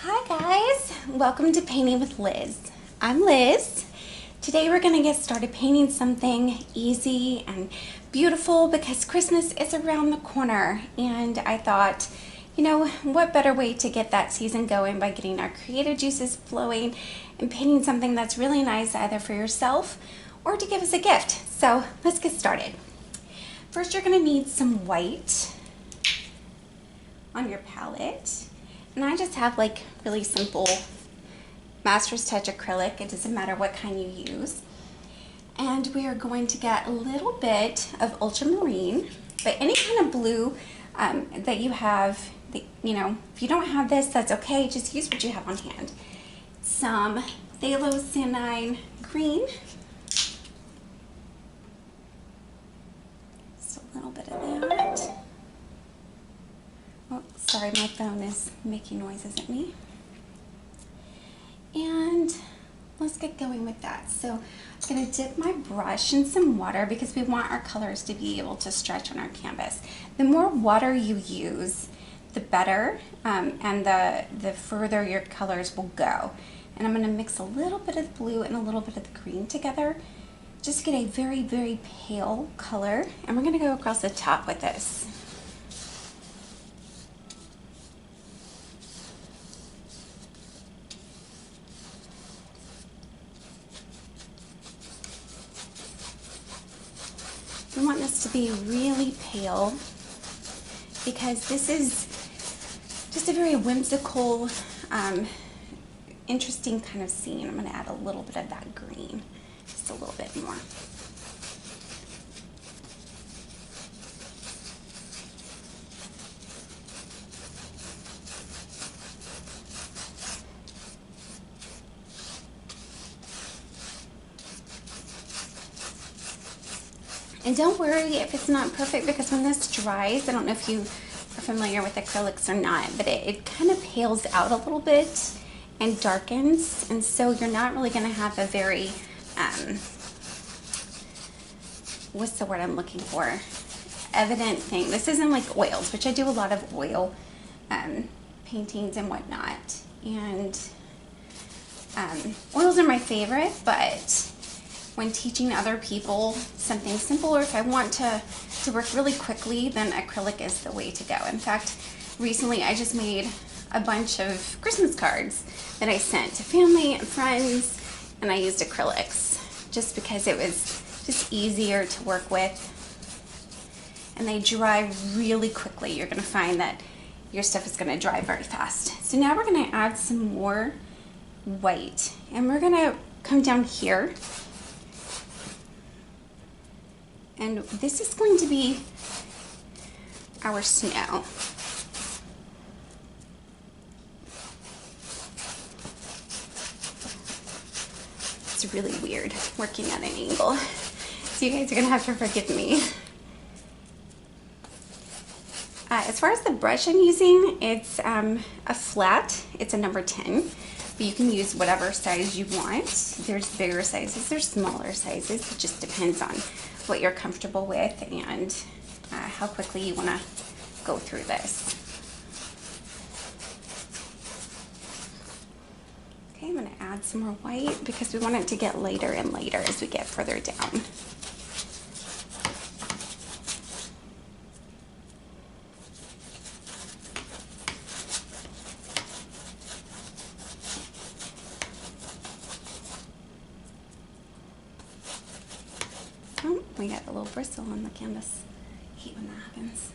Hi guys, welcome to Painting with Liz. I'm Liz. Today we're going to get started painting something easy and beautiful because Christmas is around the corner, and I thought, you know, what better way to get that season going by getting our creative juices flowing and painting something that's really nice either for yourself or to give as a gift. So let's get started. First you're going to need some white on your palette. And I just have like really simple Master's Touch acrylic. It doesn't matter what kind you use. And we are going to get a little bit of ultramarine, but any kind of blue that you have, you know, if you don't have this, that's okay. Just use what you have on hand. Some phthalo green. Just a little bit of that. Oh, sorry, my phone is making noises at me. And let's get going with that. So I'm going to dip my brush in some water because we want our colors to be able to stretch on our canvas. The more water you use, the better, and the further your colors will go. And I'm going to mix a little bit of blue and a little bit of the green together just to get a very, very pale color. And we're going to go across the top with this. We want this to be really pale because this is just a very whimsical, interesting kind of scene. I'm going to add a little bit of that green, just a little bit more. And don't worry if it's not perfect, because when this dries, I don't know if you are familiar with acrylics or not, but it kind of pales out a little bit and darkens, and so you're not really going to have a very, what's the word I'm looking for, evident thing. This isn't like oils, which I do a lot of oil paintings and whatnot, and oils are my favorite, but when teaching other people something simple, or if I want to work really quickly, then acrylic is the way to go. In fact, recently I just made a bunch of Christmas cards that I sent to family and friends, and I used acrylics just because it was just easier to work with, and they dry really quickly. You're going to find that your stuff is going to dry very fast. So now we're going to add some more white, and we're going to come down here. And this is going to be our snow. It's really weird working at an angle, so you guys are going to have to forgive me. As far as the brush I'm using, it's a flat. It's a number 10. But you can use whatever size you want. There's bigger sizes, there's smaller sizes. It just depends on what you're comfortable with and how quickly you want to go through this. Okay, I'm going to add some more white because we want it to get lighter and lighter as we get further down. Oh, we got a little bristle on the canvas. I hate when that happens.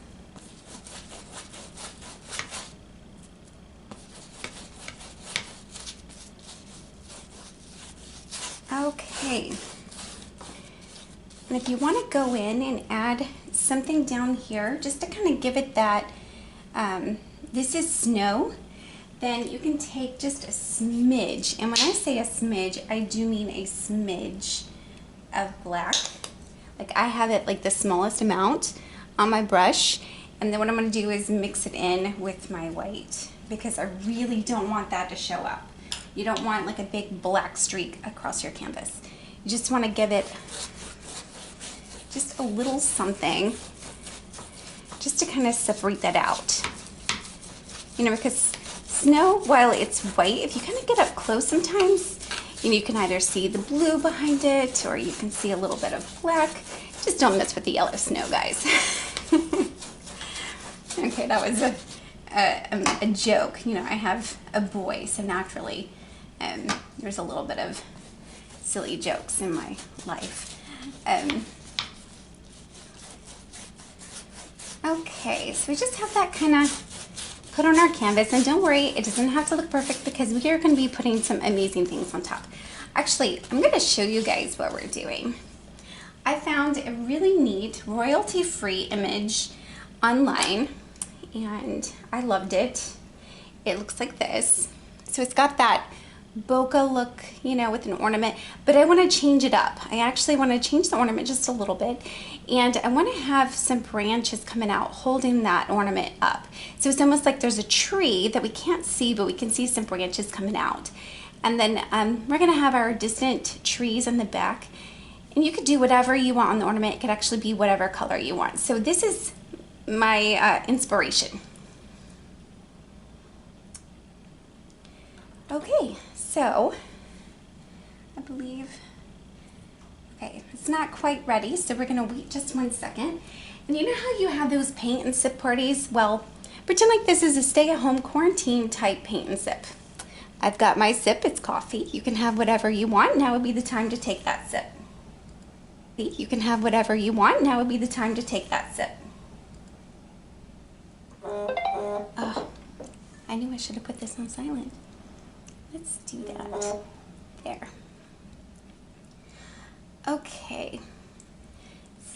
Okay. And if you want to go in and add something down here, just to kind of give it that, this is snow, then you can take just a smidge. And when I say a smidge, I do mean a smidge of black. Like I have it like the smallest amount on my brush, and then what I'm going to do is mix it in with my white because I really don't want that to show up. You don't want like a big black streak across your canvas. You just want to give it just a little something just to kind of separate that out. You know, because snow, while it's white, if you kind of get up close sometimes, you can either see the blue behind it or you can see a little bit of black. Just don't mess with the yellow snow, guys. Okay, that was a joke. You know, I have a boy, so naturally there's a little bit of silly jokes in my life. Okay, so we just have that kind of put on our canvas, and don't worry, it doesn't have to look perfect because we are going to be putting some amazing things on top. Actually, I'm going to show you guys what we're doing. I found a really neat royalty-free image online, and I loved it. It looks like this. So it's got that bokeh look, you know, with an ornament, but I want to change it up. I actually want to change the ornament just a little bit, and I want to have some branches coming out holding that ornament up. So it's almost like there's a tree that we can't see, but we can see some branches coming out. And then we're going to have our distant trees in the back, and you could do whatever you want on the ornament. It could actually be whatever color you want. So this is my inspiration. Okay, so I believe, okay, it's not quite ready, so we're gonna wait just 1 second. And you know how you have those paint and sip parties? Well, pretend like this is a stay-at-home quarantine type paint and sip. I've got my sip, it's coffee. You can have whatever you want. Now would be the time to take that sip. You can have whatever you want. Now would be the time to take that sip. Oh, I knew I should have put this on silent. Let's do that. There. Okay.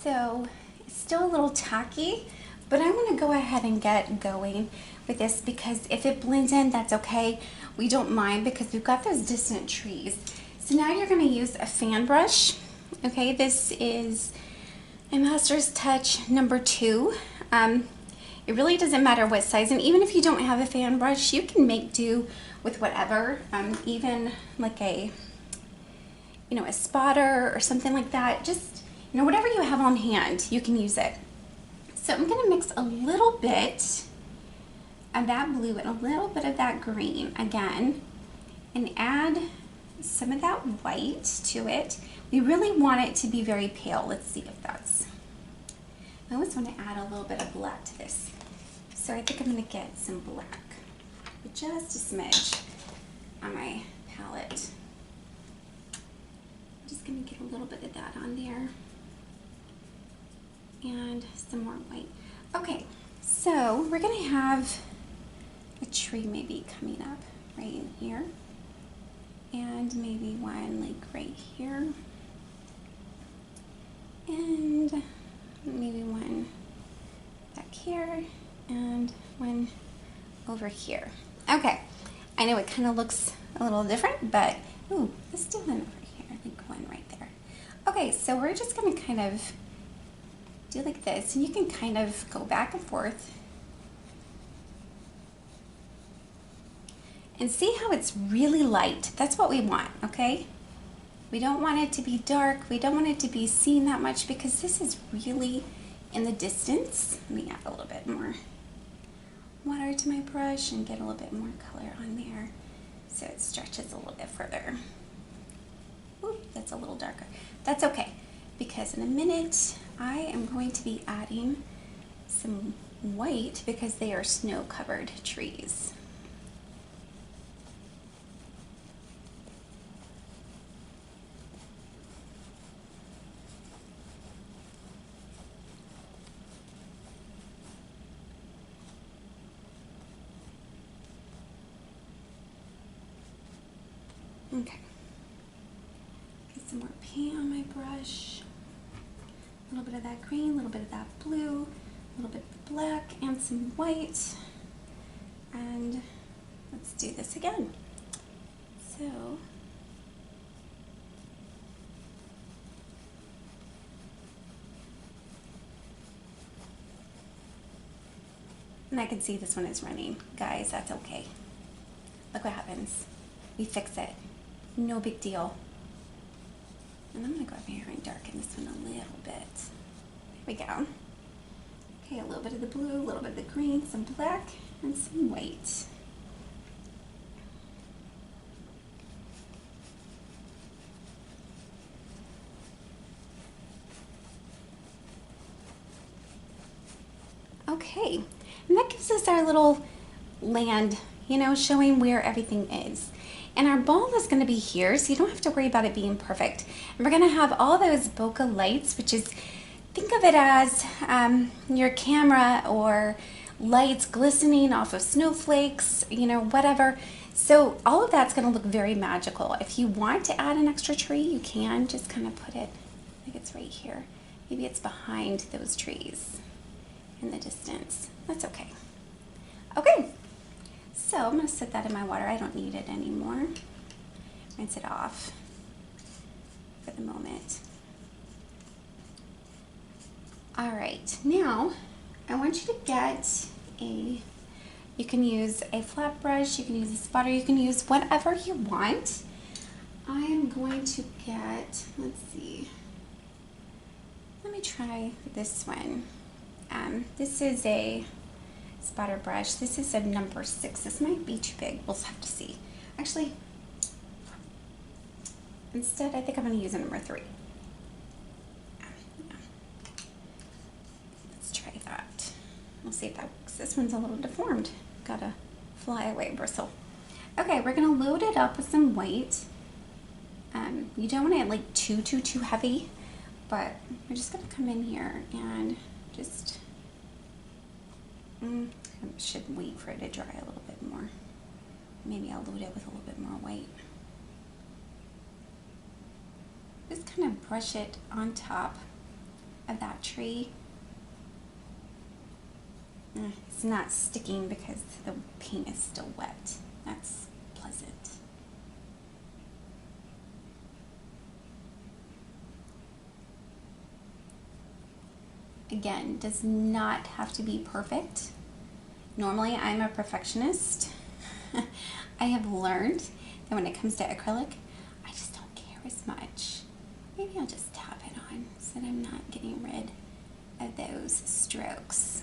So it's still a little tacky, but I want to go ahead and get going with this because if it blends in, that's okay. We don't mind because we've got those distant trees. So now you're going to use a fan brush. Okay, this is a Master's Touch number 2. It really doesn't matter what size, and even if you don't have a fan brush, you can make do with whatever, even like a, you know, a spotter or something like that. Just, you know, whatever you have on hand, you can use it. So I'm going to mix a little bit of that blue and a little bit of that green again, and add some of that white to it. We really want it to be very pale. Let's see if that's, I always want to add a little bit of black to this. So I think I'm going to get some black, just a smidge on my palette. I'm just going to get a little bit of that on there. And some more white. Okay, so we're going to have a tree maybe coming up right in here. And maybe one like right here. And maybe one back here. And one over here. Okay, I know it kind of looks a little different, but ooh, let's do one over here. I think one right there. Okay, so we're just going to kind of do like this, and you can kind of go back and forth and see how it's really light. That's what we want, okay? We don't want it to be dark. We don't want it to be seen that much because this is really in the distance. Let me add a little bit more water to my brush and get a little bit more color on there so it stretches a little bit further. Ooh, that's a little darker. That's okay, because in a minute I am going to be adding some white because they are snow-covered trees. Okay, get some more paint on my brush. A little bit of that green, a little bit of that blue, a little bit of black, and some white. And let's do this again. So, and I can see this one is running. Guys, that's okay. Look what happens. We fix it. No big deal. And I'm going to go over here and darken this one a little bit. There we go. Okay, a little bit of the blue, a little bit of the green, some black, and some white. Okay, and that gives us our little land, you know, showing where everything is. And our ball is going to be here, so you don't have to worry about it being perfect. And we're going to have all those bokeh lights, which is, think of it as your camera or lights glistening off of snowflakes, you know, whatever. So all of that's going to look very magical. If you want to add an extra tree, you can just kind of put it, I think it's right here. Maybe it's behind those trees in the distance. That's okay. Okay, so I'm going to set that in my water. I don't need it anymore. Rinse it off for the moment. All right, now I want you to get you can use a flat brush, you can use a spotter, you can use whatever you want. I am going to get, let's see, let me try this one. This is a spotter brush. This is a number 6. This might be too big. We'll have to see. Actually, instead, I think I'm going to use a number 3. Let's try that. We'll see if that works. This one's a little deformed. Got a flyaway bristle. Okay, we're going to load it up with some white. You don't want it like too heavy, but we're just going to come in here and just, I should wait for it to dry a little bit more. Maybe I'll load it with a little bit more white. Just kind of brush it on top of that tree. It's not sticking because the paint is still wet. That's pleasant. Again, does not have to be perfect. Normally, I'm a perfectionist. I have learned that when it comes to acrylic, I just don't care as much. Maybe I'll just tap it on so that I'm not getting rid of those strokes.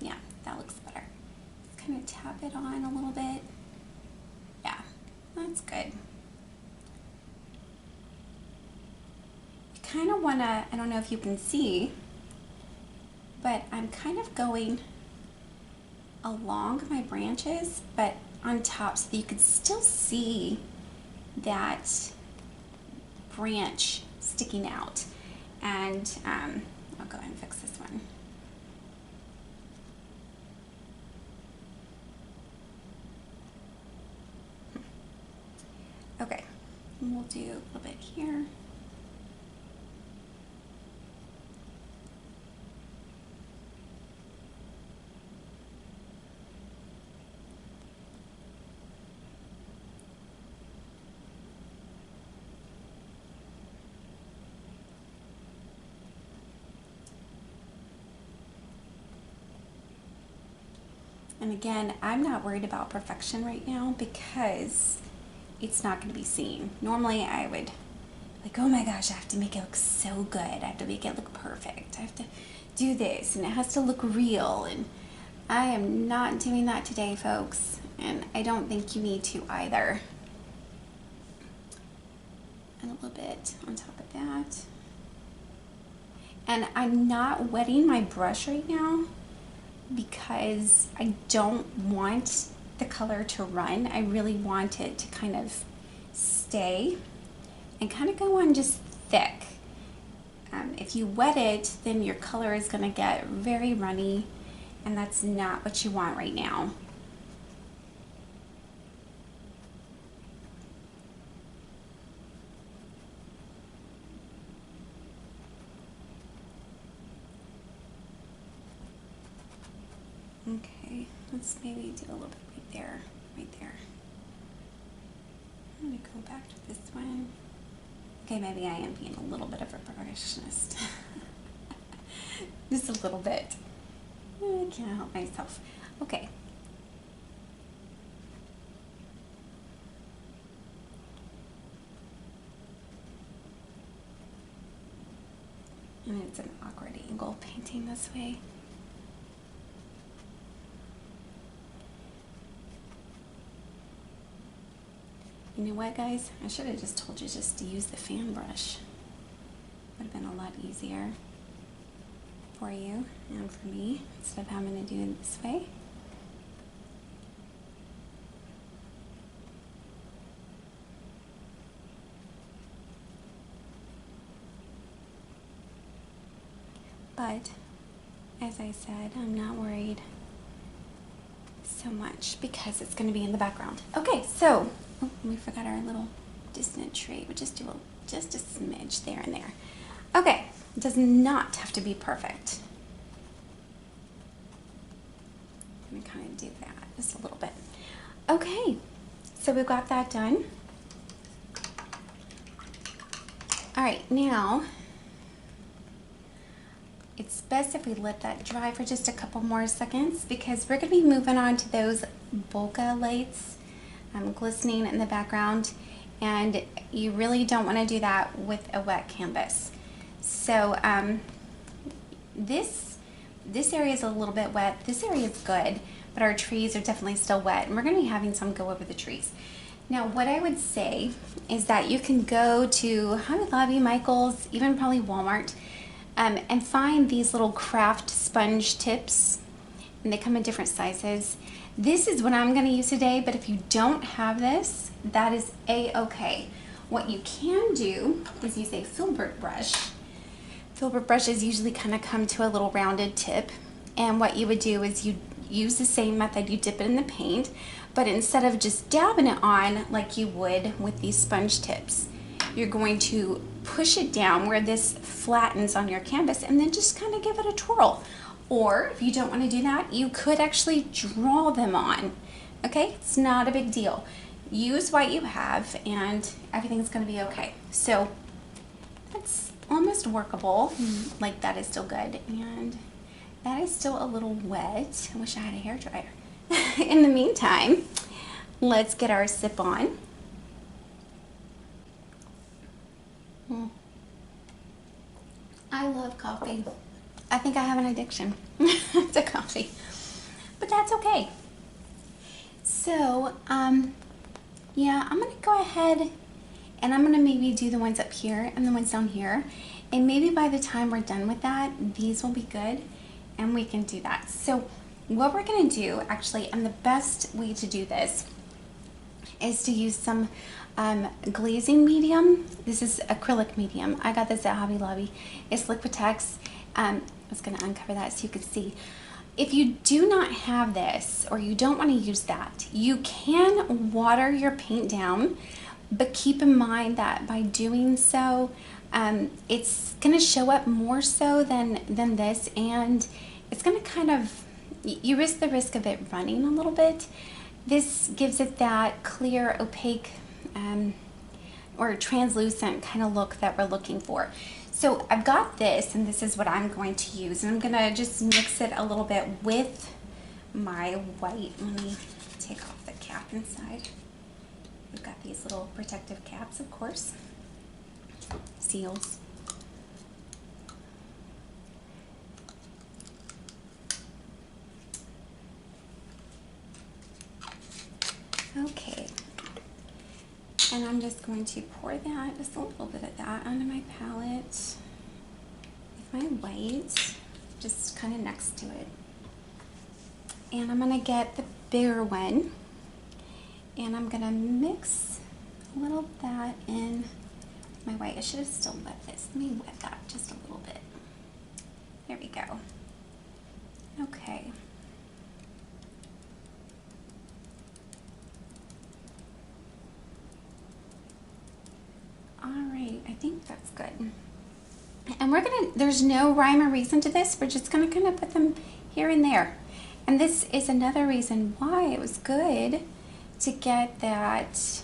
Yeah, that looks better. Just kind of tap it on a little bit. Yeah, that's good. You kind of want to, I don't know if you can see, but I'm kind of going along my branches, but on top so that you could still see that branch sticking out. And I'll go ahead and fix this one. Okay, and we'll do a little bit here. And again, I'm not worried about perfection right now because it's not going to be seen. Normally I would like, oh my gosh, I have to make it look so good. I have to make it look perfect. I have to do this and it has to look real. And I am not doing that today, folks. And I don't think you need to either. And a little bit on top of that. And I'm not wetting my brush right now because I don't want the color to run. I really want it to kind of stay and kind of go on just thick. If you wet it, then your color is going to get very runny, and that's not what you want right now. Okay, let's maybe do a little bit right there, right there. I'm gonna go back to this one. Okay, maybe I am being a little bit of a perfectionist. Just a little bit. I can't help myself. Okay. And it's an awkward angle painting this way. You know what, guys? I should have just told you just to use the fan brush. Would have been a lot easier for you and for me instead of having to do it this way. But as I said, I'm not worried so much because it's going to be in the background. Okay, so we forgot our little distant tree. We'll just do just a smidge there and there. Okay, it does not have to be perfect. Let me kind of do that just a little bit. Okay, so we've got that done. All right, now it's best if we let that dry for just a couple more seconds because we're going to be moving on to those bokeh lights glistening in the background, and you really don't want to do that with a wet canvas. So this area is a little bit wet. This area is good, but our trees are definitely still wet, and we're going to be having some go over the trees. Now, what I would say is that you can go to Hobby Lobby, Michael's, even probably Walmart, and find these little craft sponge tips, and they come in different sizes. This is what I'm going to use today, but if you don't have this, that is a-okay. What you can do is use a filbert brush. Filbert brushes usually kind of come to a little rounded tip, and what you would do is you use the same method. You dip it in the paint, but instead of just dabbing it on like you would with these sponge tips, you're going to push it down where this flattens on your canvas and then just kind of give it a twirl. Or if you don't want to do that, you could actually draw them on. Okay, it's not a big deal. Use what you have and everything's going to be okay. So that's almost workable. Like, that is still good, and that is still a little wet. I wish I had a hairdryer. In the meantime, let's get our sip on. I love coffee. I think I have an addiction to coffee, but that's okay. So, yeah, I'm gonna go ahead and I'm gonna maybe do the ones up here and the ones down here, and maybe by the time we're done with that, these will be good and we can do that. So what we're gonna do actually, and the best way to do this is to use some glazing medium. This is acrylic medium. I got this at Hobby Lobby. It's Liquitex. I was going to uncover that so you could see. If you do not have this, or you don't want to use that, you can water your paint down, but keep in mind that by doing so, it's going to show up more so than this, and it's going to kind of, you risk the risk of it running a little bit. This gives it that clear, opaque, or translucent kind of look that we're looking for. So I've got this, and this is what I'm going to use, and I'm gonna just mix it a little bit with my white. Let me take off the cap inside. We've got these little protective caps, of course, seals. Okay, and I'm just going to pour that, just a little bit of that onto my palette with my white, just kind of next to it. And I'm gonna get the bigger one, and I'm gonna mix a little of that in my white. I should have still wet this. Let me wet that just a little bit. There we go. Okay. Alright, I think that's good. And we're gonna, there's no rhyme or reason to this, we're just gonna kind of put them here and there. And this is another reason why it was good to get that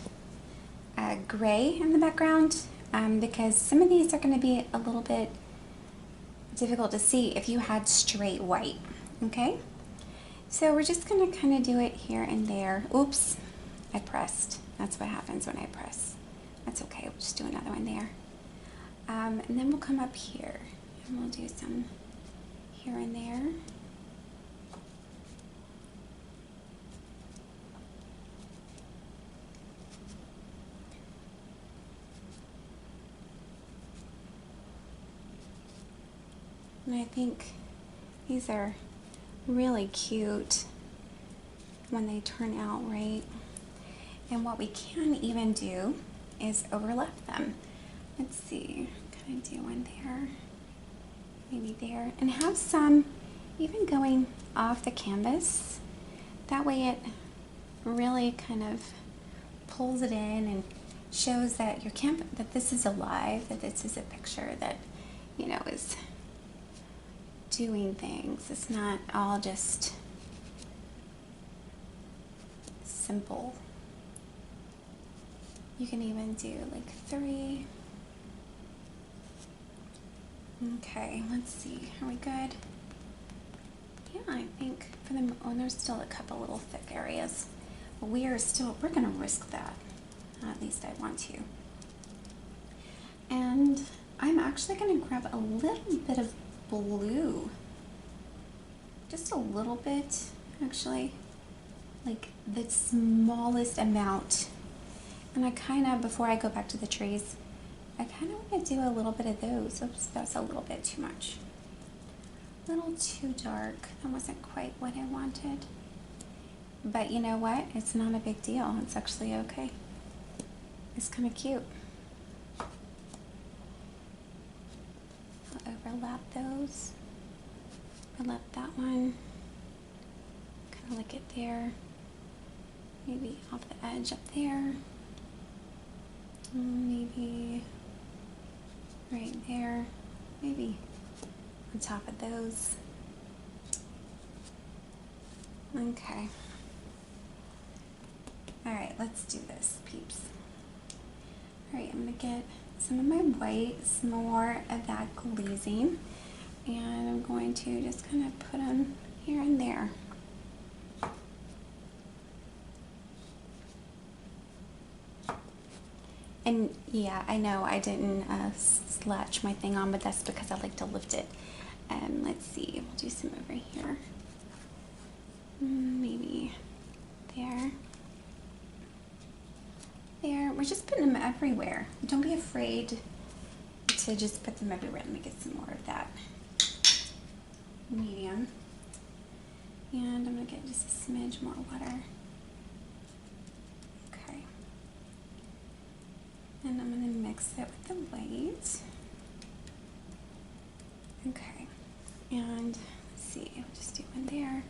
gray in the background, because some of these are gonna be a little bit difficult to see if you had straight white, okay? So we're just gonna kind of do it here and there. Oops, I pressed. That's what happens when I press. That's okay, we'll just do another one there. And then we'll come up here and we'll do some here and there. And I think These are really cute when they turn out right. And what we can even do is overlap them. Let's see, can I do one there? Maybe there. And have some even going off the canvas. That way it really kind of pulls it in and shows that your that this is alive, that this is a picture that, you know, is doing things. It's not all just simple. You can even do like 3. Okay, let's see. Are we good? Yeah, I think for the, oh, there's still a couple little thick areas. But we're gonna risk that. At least I want to. And I'm actually gonna grab a little bit of blue. Just a little bit, actually. Like the smallest amount. And I kind of, before I go back to the trees, I kind of want to do a little bit of those. Oops, that's a little bit too much. A little too dark. That wasn't quite what I wanted. But you know what? It's not a big deal. It's actually okay. It's kind of cute. I'll overlap those. Overlap that one. Kind of like it there. Maybe off the edge up there. Maybe right there. Maybe on top of those. Okay. Alright, let's do this, peeps. Alright, I'm going to get some of my white, some more of that glazing, and I'm going to just kind of put them here and there. And yeah, I know I didn't latch my thing on, but that's because I like to lift it. Let's see, we'll do some over here. Maybe there. There. We're just putting them everywhere. Don't be afraid to just put them everywhere. Let me get some more of that medium. And I'm going to get just a smidge more water. Okay. And I'm going to mix it with the white. Okay. And let's see, I'll just do one there.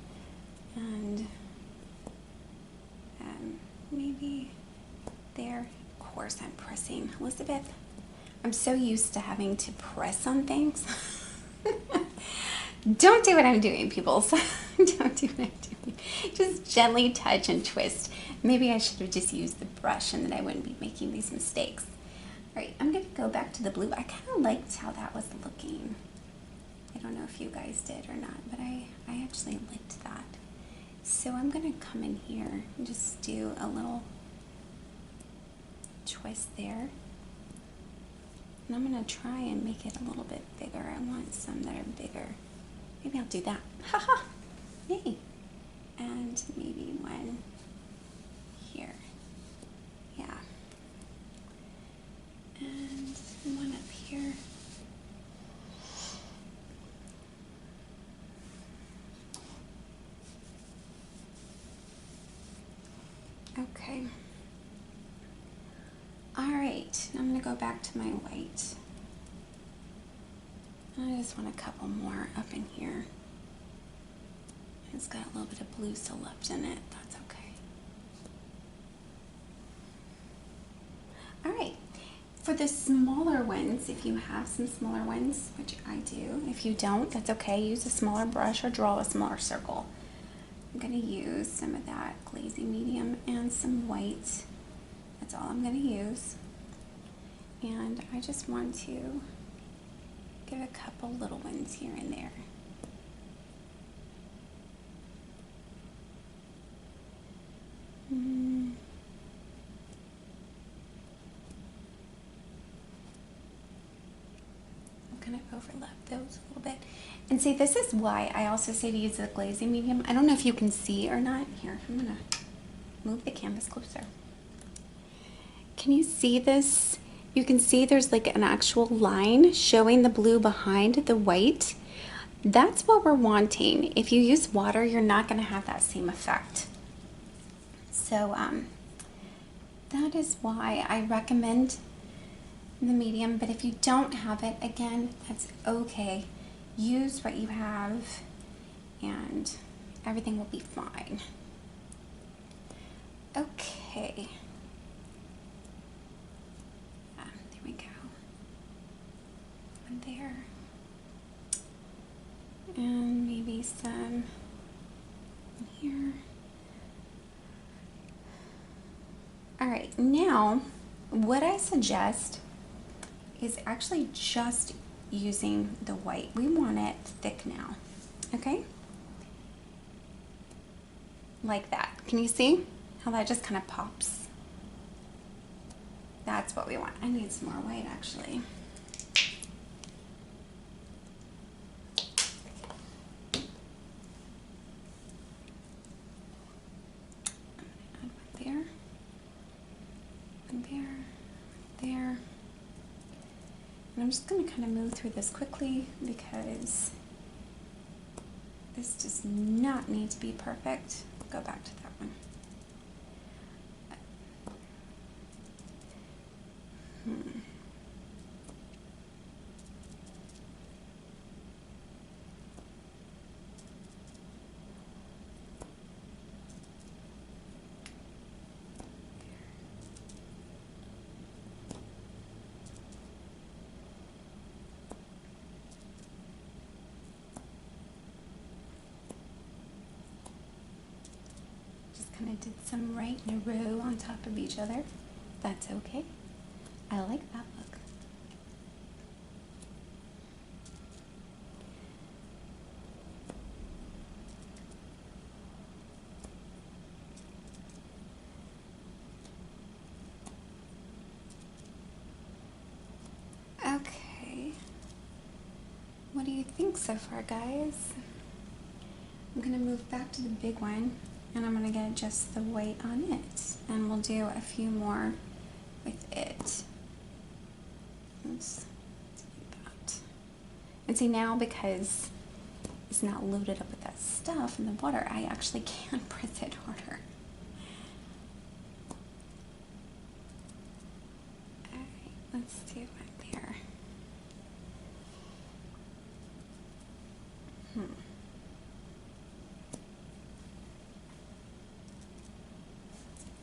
And maybe there. Of course I'm pressing. Elizabeth, I'm so used to having to press on things. Don't do what I'm doing, people. Don't do what I'm doing. Just gently touch and twist. Maybe I should have just used the brush and then I wouldn't be making these mistakes. All right, I'm going to go back to the blue. I kind of liked how that was looking. I don't know if you guys did or not, but I actually liked that. So I'm going to come in here and just do a little twist there. And I'm going to try and make it a little bit bigger. I want some that are bigger. Maybe I'll do that. Haha! Yay! And maybe one here. Yeah. And one up here. Okay. Alright, I'm going to go back to my white. I just want a couple more up in here. It's got a little bit of blue still left in it. That's okay. Alright, for the smaller ones, if you have some smaller ones, which I do, if you don't, that's okay. Use a smaller brush or draw a smaller circle. I'm going to use some of that glazing medium and some white. That's all I'm going to use. And I just want to give a couple little ones here and there. I'm going to overlap those a little bit. And see, this is why I also say to use the glazing medium. I don't know if you can see or not. Here, I'm going to move the canvas closer. Can you see this? You can see there's like an actual line showing the blue behind the white. that's what we're wanting. If you use water, you're not going to have that same effect. So that is why I recommend the medium, but if you don't have it, again, that's okay. Use what you have and everything will be fine. Okay. There we go. One there. And maybe some here. All right, now what I suggest is actually just using the white. We want it thick now, okay? Like that. Can you see how that just kind of pops? That's what we want. I need some more white actually. There, and there, there. And I'm just going to kind of move through this quickly because this does not need to be perfect. Go back to that one. Kind of did some right in a row on top of each other. That's okay. I like that look. Okay. What do you think so far, guys? I'm going to move back to the big one. And I'm going to get just the white on it. And we'll do a few more with it. Let's do that. And see now, because it's not loaded up with that stuff in the water, I actually can press it harder. Alright, let's do it there.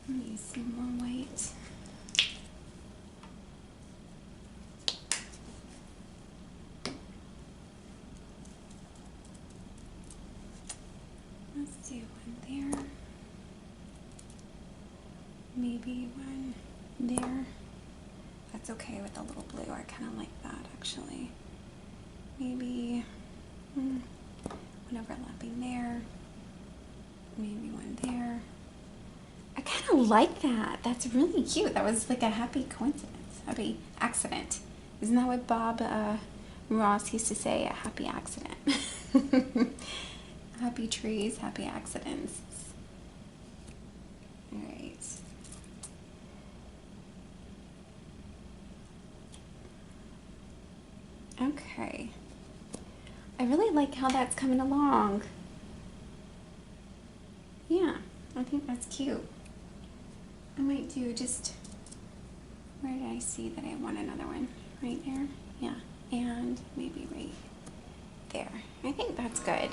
Use some more white. Let's do one there. Maybe one there. That's okay with a little blue. I kind of like that actually. Maybe one overlapping there. Maybe one there. I kind of like that. That's really cute. That was like a happy coincidence, happy accident. Isn't that what Bob Ross used to say? A happy accident. Happy trees, happy accidents. All right. Okay. I really like how that's coming along. Yeah, I think that's cute. I might do just, where did I see that I want another one? Right there? Yeah, and maybe right there. I think that's good.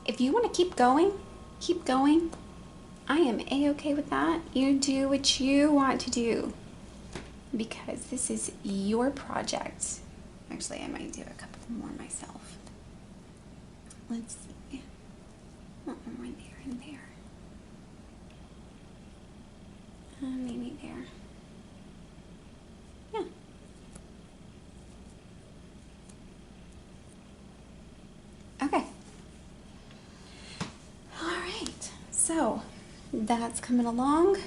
If you want to keep going, keep going. I am a-okay with that. You do what you want to do because this is your project. Actually, I might do a couple more myself. Let's see. One more there and there. Maybe there. Yeah. Okay. All right. So that's coming along.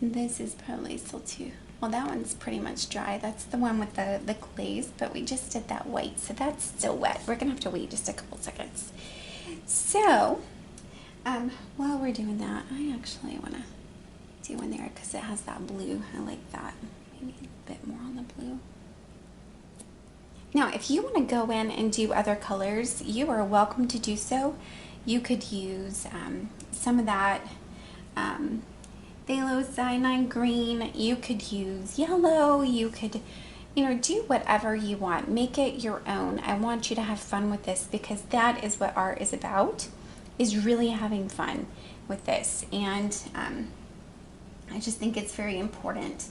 This is probably still too. Well, that one's pretty much dry. That's the one with the glaze, but we just did that white, so that's still wet. We're gonna have to wait just a couple seconds. So, while we're doing that, I actually wanna do one there because it has that blue. I like that. Maybe a bit more on the blue. Now, if you want to go in and do other colors, you are welcome to do so. You could use some of that phthalo cyanide green. You could use yellow. You could, do whatever you want. Make it your own. I want you to have fun with this because that is what art is about, is really having fun with this. And I just think it's very important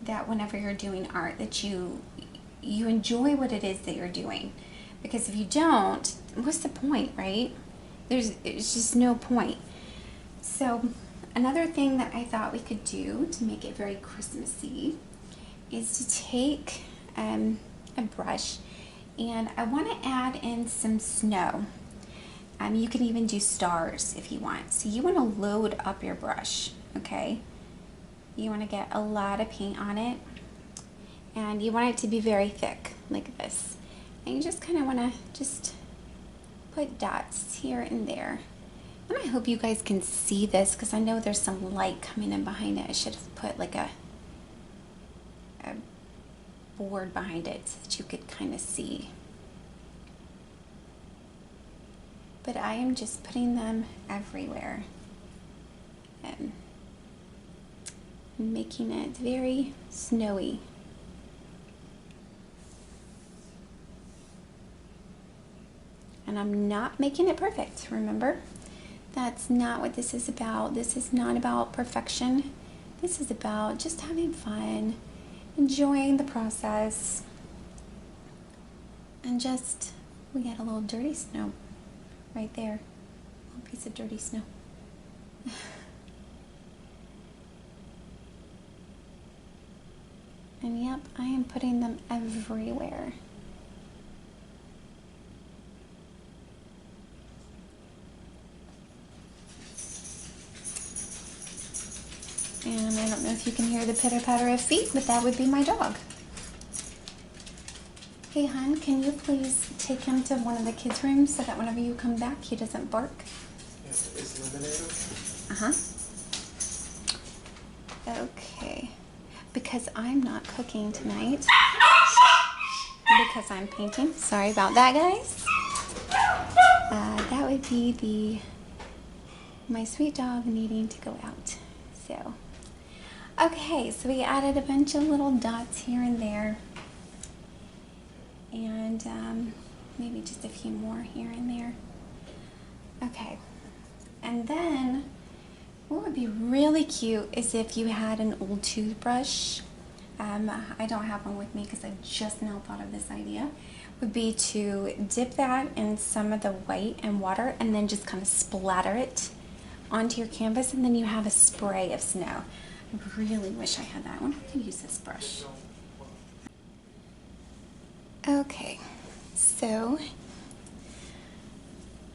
that whenever you're doing art that you enjoy what it is that you're doing, because if you don't, what's the point, right? It's just no point. So another thing that I thought we could do to make it very Christmassy is to take a brush, and I want to add in some snow. You can even do stars if you want. So you want to load up your brush, okay? You want to get a lot of paint on it, and you want it to be very thick, like this. And you just kind of want to just put dots here and there. And I hope you guys can see this because I know there's some light coming in behind it. I should have put like a board behind it so that you could kind of see. But I am just putting them everywhere and making it very snowy. And I'm not making it perfect, remember? That's not what this is about. This is not about perfection. This is about just having fun, enjoying the process, and just, we got a little dirty snow right there. A little piece of dirty snow. And yep, I am putting them everywhere. And I don't know if you can hear the pitter-patter of feet, but that would be my dog. Hey, hon, can you please take him to one of the kids' rooms so that whenever you come back, he doesn't bark? Yes, is lemonade okay? Okay. Because I'm not cooking tonight. Because I'm painting. Sorry about that, guys. That would be my sweet dog needing to go out. So, okay, so we added a bunch of little dots here and there. And maybe just a few more here and there. Okay. And then what would be really cute is if you had an old toothbrush. I don't have one with me because I just now thought of this idea. Would be to dip that in some of the white and water and then just kind of splatter it onto your canvas, and then you have a spray of snow. I really wish I had that. I wonder if I can use this brush. Okay, so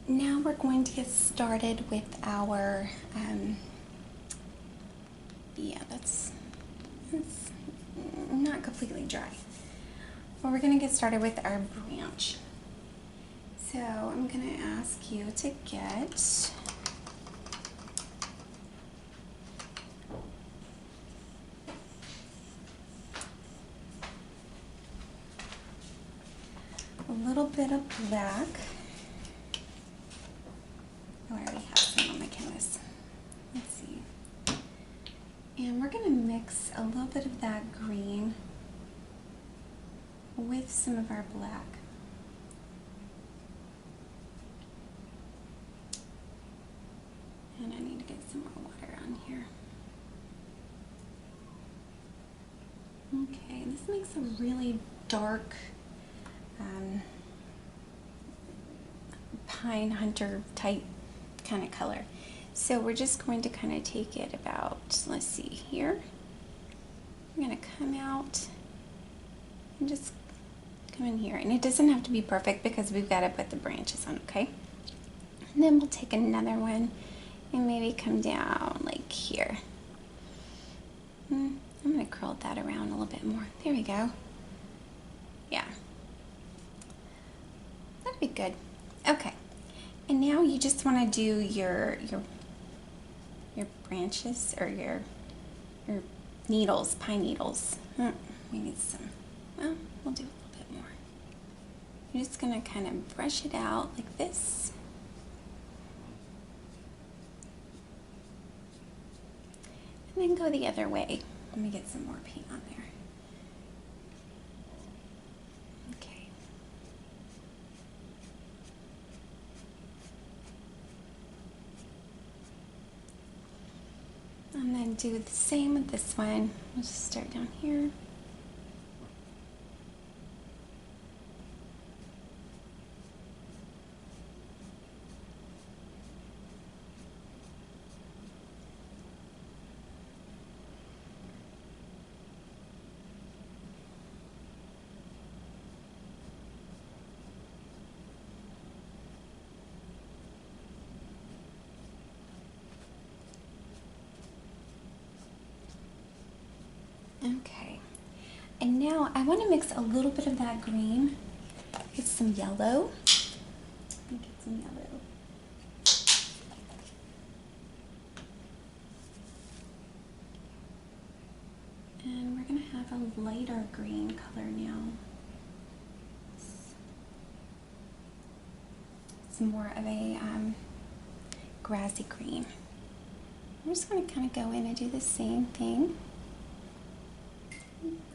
now we're going to get started with our, yeah, that's not completely dry. But we're going to get started with our branch. So I'm going to ask you to get a little bit of black. Oh, I already have some on my canvas. Let's see. And we're going to mix a little bit of that green with some of our black. And I need to get some more water on here. Okay, this makes a really dark pine hunter type kind of color. So we're just going to kind of take it about, let's see here. I'm going to come out and just come in here. And it doesn't have to be perfect because we've got to put the branches on, okay? And then we'll take another one and maybe come down like here. I'm going to curl that around a little bit more. There we go. Yeah. That'd be good. Okay. And now you just want to do your branches or your needles, pine needles. We need some. Well, we'll do a little bit more. I'm just gonna kind of brush it out like this. And then go the other way. Let me get some more paint on there. Okay. And then do the same with this one. We'll just start down here. Okay, and now I want to mix a little bit of that green with some yellow. Let me get some yellow. And we're going to have a lighter green color now. It's more of a grassy green. I'm just going to kind of go in and do the same thing.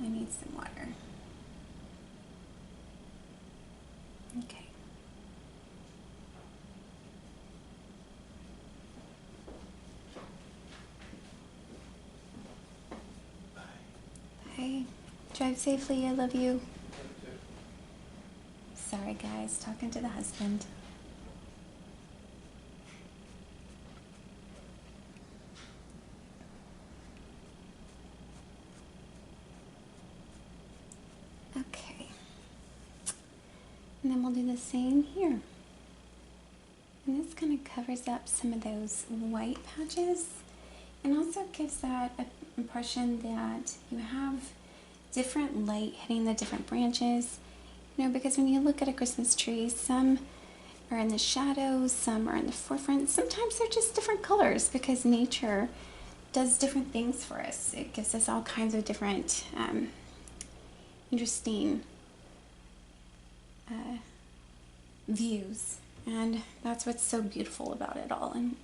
I need some water. Okay. Bye. Drive safely. I love you. Sorry, guys. Talking to the husband. Okay, and then we'll do the same here. And this kind of covers up some of those white patches and also gives that impression that you have different light hitting the different branches. You know, because when you look at a Christmas tree, some are in the shadows, some are in the forefront. Sometimes they're just different colors because nature does different things for us. It gives us all kinds of different interesting views, and that's what's so beautiful about it all. And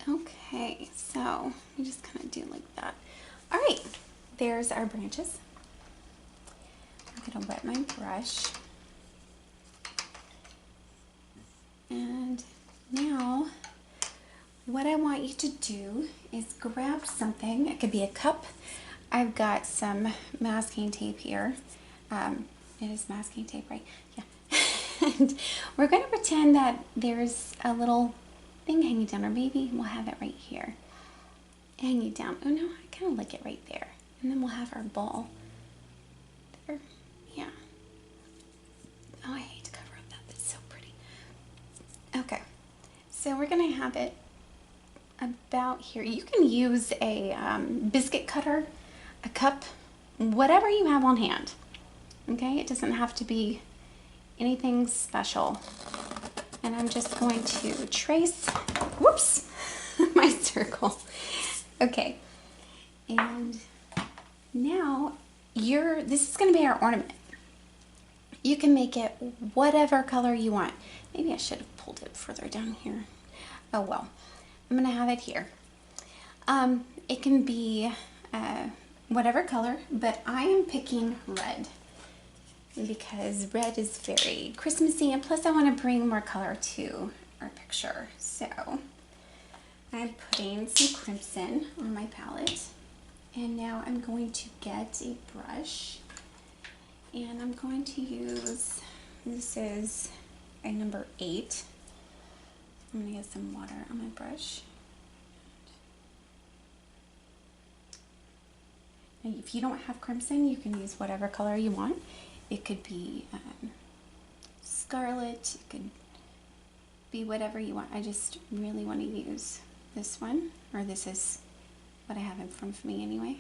okay, so we just kind of do like that. All right, there's our branches. I'm gonna wet my brush, and now what I want you to do is grab something. It could be a cup. I've got some masking tape here. It is masking tape, right? Yeah. And we're going to pretend that there's a little thing hanging down, or maybe we'll have it right here. Hanging down. Oh no, I kind of like it right there. And then we'll have our ball there. Yeah. Oh, I hate to cover up that. That's so pretty. Okay. So we're going to have it about here. You can use a biscuit cutter, a cup, whatever you have on hand. Okay, it doesn't have to be anything special. And I'm just going to trace, whoops, my circle. Okay, and now this is going to be our ornament. You can make it whatever color you want. Maybe I should have pulled it further down here. Oh well. I'm going to have it here. It can be whatever color, but I am picking red because red is very Christmassy, and plus I want to bring more color to our picture. So I'm putting some crimson on my palette, and now I'm going to get a brush, and I'm going to use, this is a number 8. I'm going to get some water on my brush. And if you don't have crimson, you can use whatever color you want. It could be scarlet, it could be whatever you want. I just really want to use this one, or this is what I have in front of me anyway.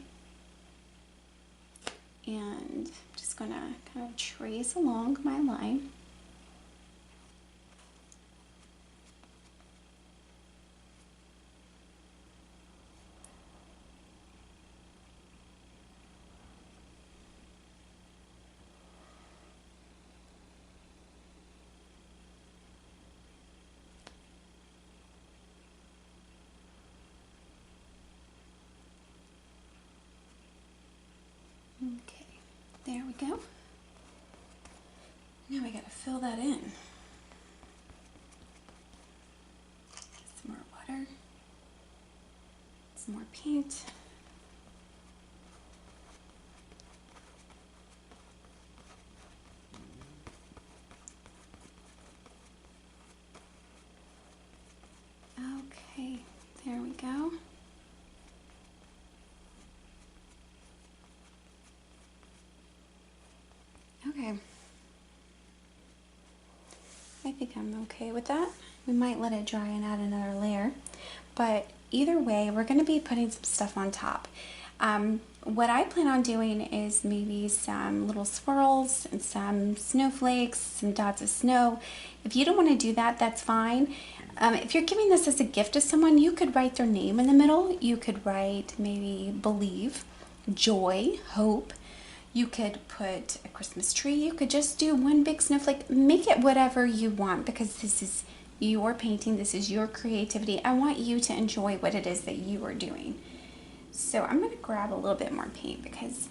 And I'm just going to kind of trace along my line. go. Now we gotta fill that in. Some more water, some more paint. Okay, there we go. Okay. I think I'm okay with that. We might let it dry and add another layer, but either way, we're going to be putting some stuff on top. What I plan on doing is maybe some little swirls and some snowflakes, some dots of snow. If you don't want to do that, that's fine. If you're giving this as a gift to someone, you could write their name in the middle. You could write maybe believe, joy, hope. You could put a Christmas tree. You could just do one big snowflake. Make it whatever you want, because this is your painting. This is your creativity. I want you to enjoy what it is that you are doing. So I'm going to grab a little bit more paint because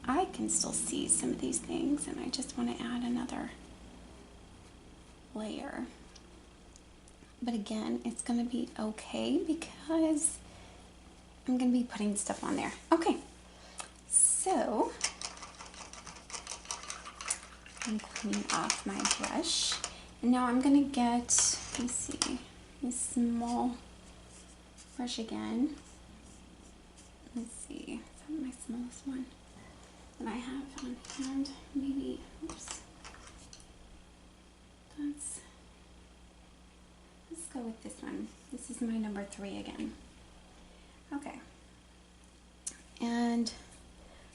I can still see some of these things, and I just want to add another layer. But again, it's going to be okay because I'm going to be putting stuff on there. Okay, so I'm cleaning off my brush, and now I'm going to get, let's see, a small brush again. Let's see, is that my smallest one that I have on hand? Maybe, oops. Let's go with this one. This is my number 3 again. Okay. And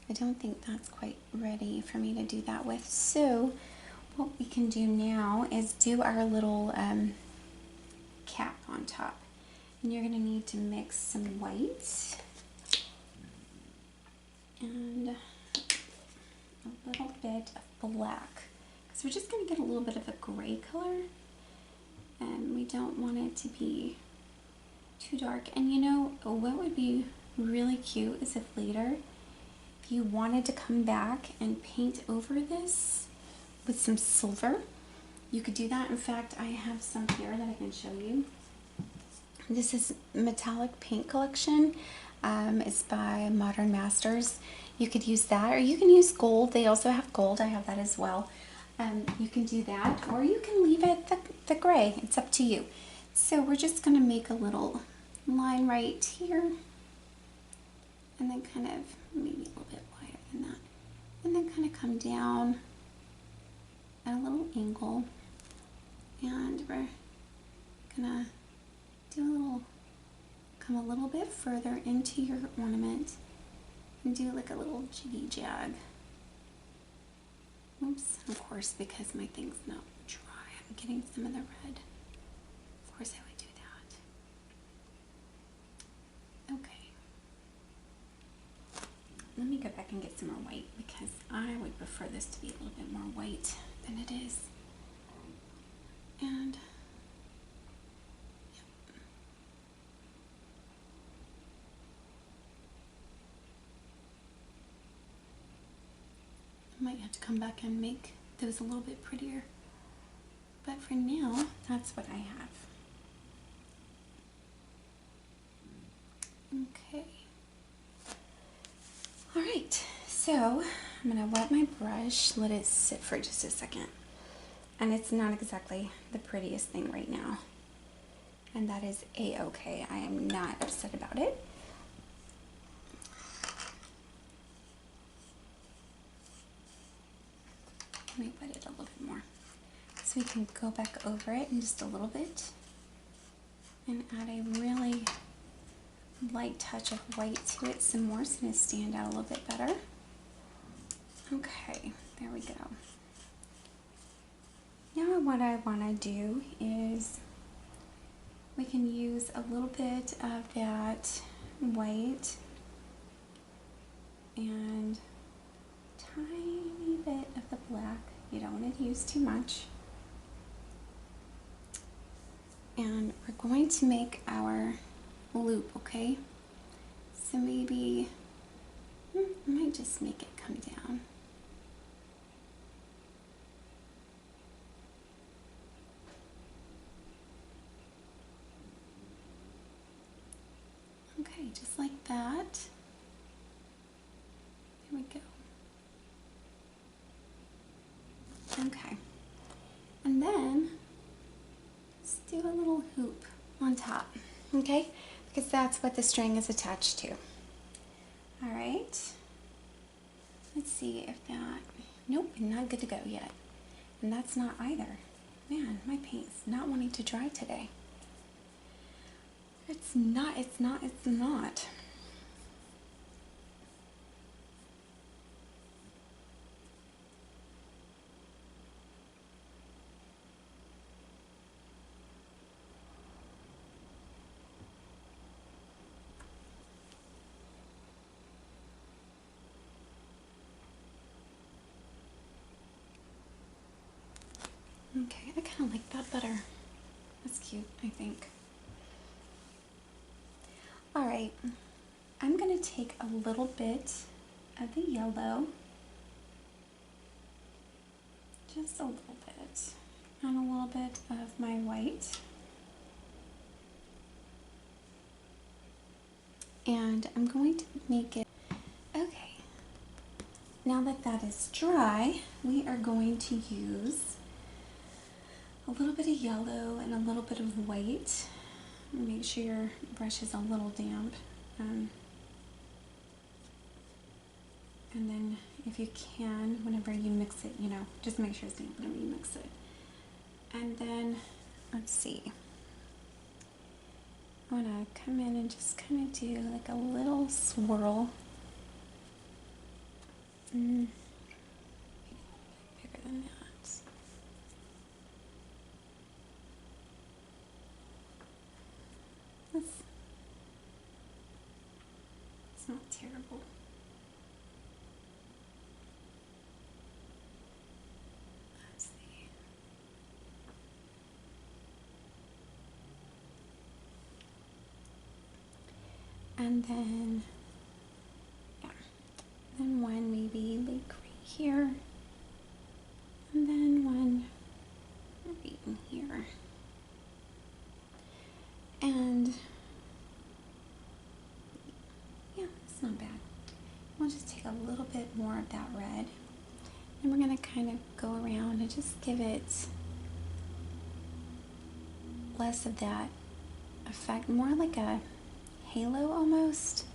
I don't think that's quite ready for me to do that with. So what we can do now is do our little cap on top. And you're going to need to mix some white and a little bit of black, because we're just going to get a little bit of a gray color, and we don't want it to be too dark. And you know what would be really cute is if later, if you wanted to come back and paint over this with some silver, you could do that. In fact, I have some here that I can show you. This is Metallic Paint Collection. It's by Modern Masters. You could use that, or you can use gold. They also have gold. I have that as well. You can do that, or you can leave it the gray. It's up to you. So we're just going to make a little line right here, and then kind of maybe a little bit wider than that, and then kind of come down at a little angle, and we're gonna do a little, come a little bit further into your ornament and do like a little jiggy jag. Oops, of course, because my thing's not dry, I'm getting some of the red. Of course I would do that. Okay. Let me go back and get some more white, because I would prefer this to be a little bit more white than it is. And I might have to come back and make those a little bit prettier, but for now, that's what I have. Okay. All right, so I'm gonna wet my brush, let it sit for just a second. And it's not exactly the prettiest thing right now, and that is a-okay. I am not upset about it. Let me wet it a little bit more, so we can go back over it in just a little bit and add a really light touch of white to it some more, so it'll stand out a little bit better. Okay, there we go. Now what I want to do is we can use a little bit of that white and tiny bit of the black. You don't want to use too much. And we're going to make our loop, okay? So maybe I might just make it come down just like that. There we go. Okay. And then let's do a little hoop on top, okay? Because that's what the string is attached to. All right. Let's see if that, nope, not good to go yet. And that's not either. Man, my paint's not wanting to dry today. It's not. Okay, I kind of like that better. That's cute, I think. All right, I'm gonna take a little bit of the yellow, just a little bit, and a little bit of my white. And I'm going to make it, okay. Now that that is dry, we are going to use a little bit of yellow and a little bit of white. Make sure your brush is a little damp. And then if you can, whenever you mix it, you know, just make sure it's damp whenever you mix it. And then, let's see. I want to come in and just kind of do like a little swirl. Maybe a little bit bigger than that. It's not terrible. Let's see. And then, yeah, then one maybe like right here, and then one right in here. And yeah, it's not bad. We'll just take a little bit more of that red, and we're gonna kind of go around and just give it less of that effect, more like a halo almost.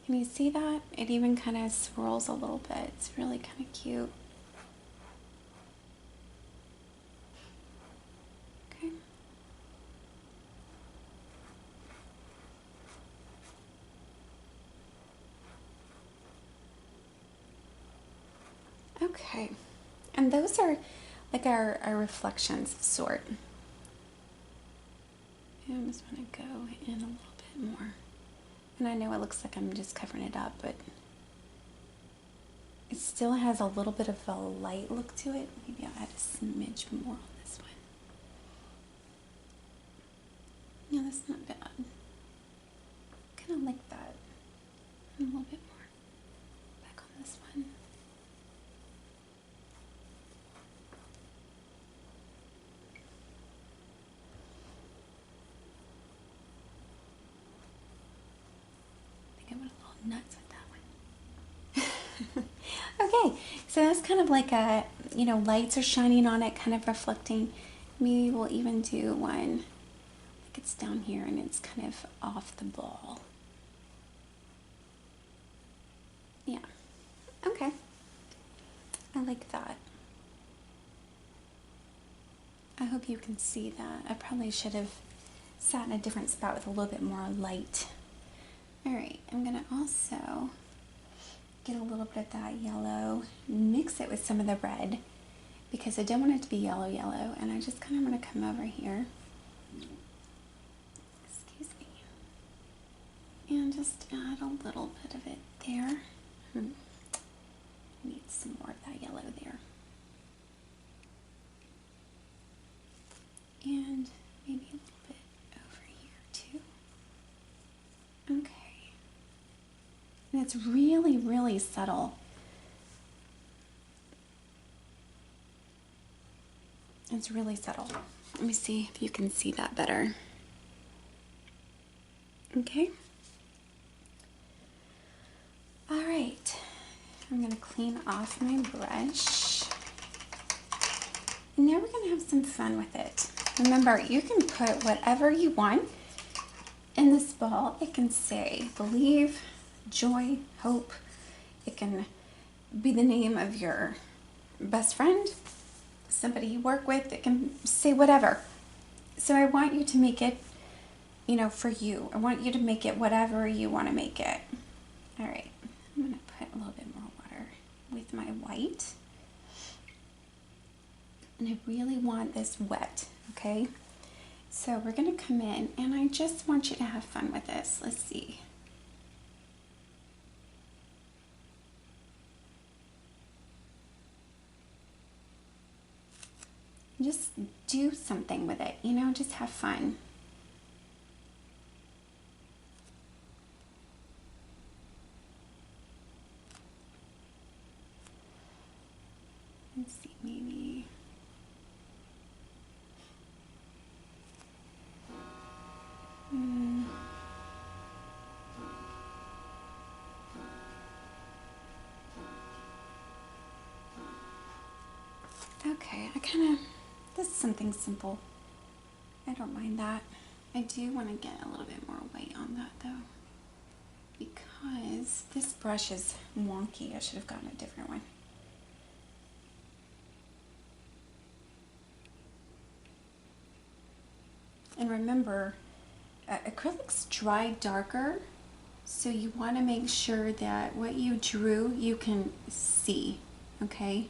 Can you see that? It even kind of swirls a little bit. It's really kind of cute. Okay. Okay. And those are like our reflections sort. I just want to go in a little bit more. And I know it looks like I'm just covering it up, but it still has a little bit of a light look to it. Maybe I'll add a smidge more on this one. Yeah, that's not bad. Kind of like that. And a little bit more back on this one. I went a little nuts with that one. Okay, so that's kind of like a, you know, lights are shining on it, kind of reflecting. Maybe we'll even do one like it's down here and it's kind of off the ball. Yeah, okay. I like that. I hope you can see that. I probably should have sat in a different spot with a little bit more light. All right, I'm gonna also get a little bit of that yellow, mix it with some of the red because I don't want it to be yellow, and I just kind of want to come over here. Excuse me. And just add a little bit of it there. Need some more of that yellow there. And maybe a little bit over here too. Okay. And it's really, really subtle. It's really subtle. Let me see if you can see that better. Okay. All right. I'm going to clean off my brush. And now we're going to have some fun with it. Remember, you can put whatever you want in this ball. It can say believe, joy, hope. It can be the name of your best friend, somebody you work with. It can say whatever. So I want you to make it, you know, for you. I want you to make it whatever you want to make it. All right. I'm going to put a little bit more water with my white. And I really want this wet, okay? So we're going to come in, and I just want you to have fun with this. Let's see. Just do something with it, you know, just have fun. Let's see, maybe. Okay, this is something simple. I don't mind that. I do want to get a little bit more white on that though, because this brush is wonky. I should have gotten a different one. And remember, acrylics dry darker, so you want to make sure that what you drew you can see, okay?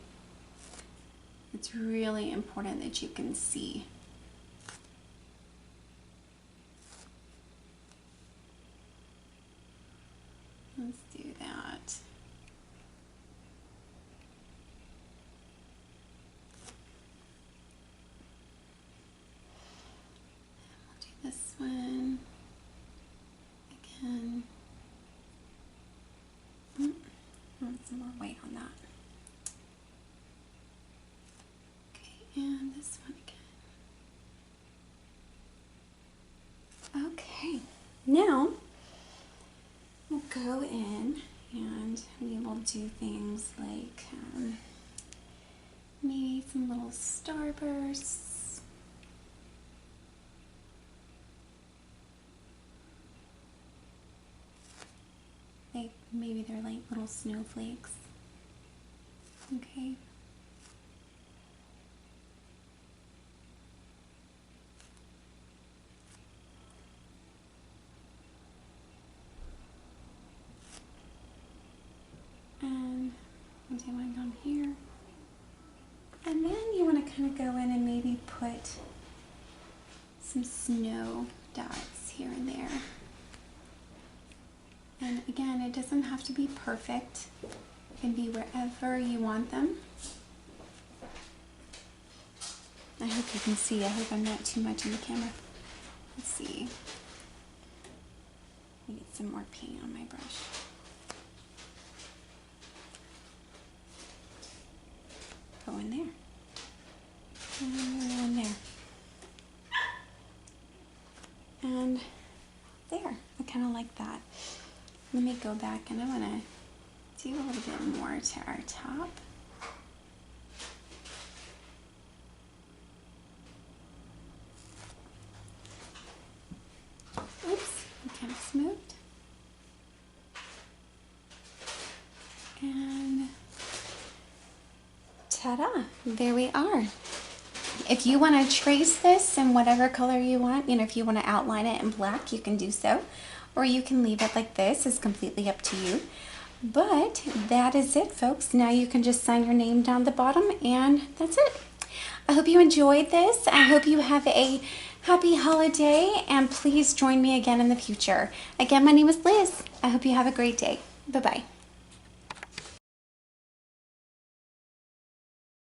It's really important that you can see. Let's do that. We'll do this one again. Want some more white on that. And this one again. Okay, now we'll go in and we will do things like maybe some little starbursts. Like maybe they're like little snowflakes. Okay. And I'll do one down here. And then you want to kind of go in and maybe put some snow dots here and there. And again, it doesn't have to be perfect. It can be wherever you want them. I hope you can see. I hope I'm not too much in the camera. Let's see. I get some more paint on my brush. Go in there. And in there. And there. I kind of like that. Let me go back and I want to do a little bit more to our top. Oops, I kind of smoked. And ta-da, there we are. If you want to trace this in whatever color you want, you know, if you want to outline it in black, you can do so. Or you can leave it like this. It's completely up to you. But that is it, folks. Now you can just sign your name down the bottom, and that's it. I hope you enjoyed this. I hope you have a happy holiday, and please join me again in the future. Again, my name is Liz. I hope you have a great day. Bye-bye.